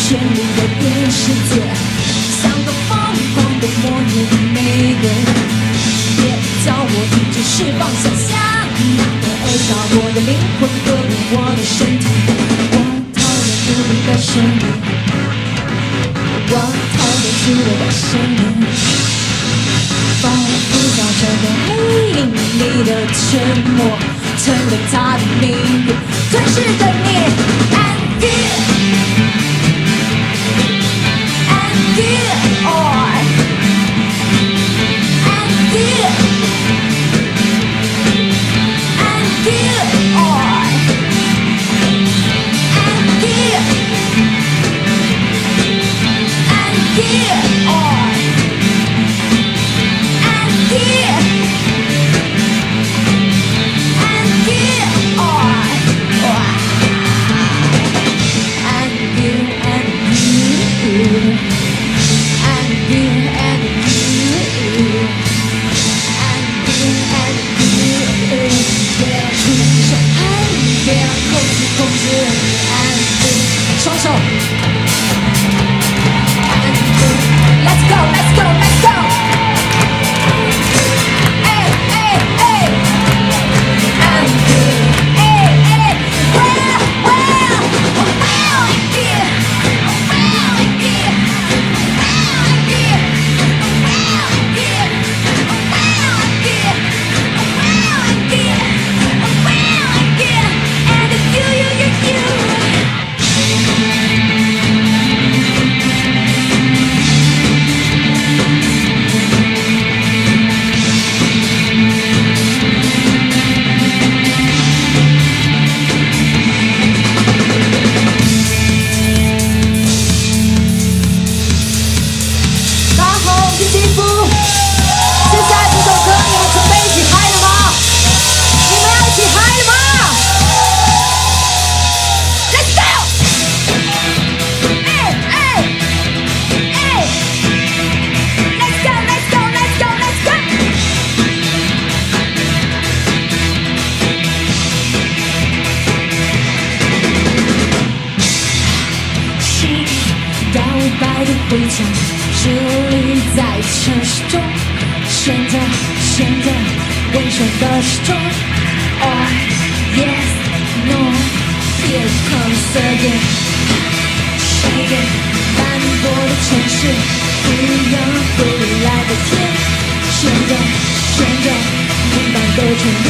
绚丽的电视界，像个疯狂的末日玫瑰。别叫我一直释放想象，那个扼杀我的灵魂，割裂我的身体。我讨厌无力的声音，我讨厌虚伪的声音，仿佛造成的黑影里的沉默，成为他的命运，吞噬着你。And you, or and you, and you, or and you, and you, or and you, and you, or双手 Let's go, let's go, let's go. Hey, hey, hey. And hey, hey. Well, well, well, yeah. Well, yeah. Well, yeah. Well, yeah. Well, yeah. Well, yeah. Well, yeah. And you.大红的肌肤，现在这首歌你们准备一起嗨了吗？你们要一起嗨了吗？Let's go! Hey, hey, hey! Let's go, let's go, let's go, let's go! 是摇摆的回响，伫立在城市中，旋着旋着微小的时钟。Oh yes, no, here comes again. 谁人斑驳的城市，不要回来的天，旋着旋着，平凡的重演。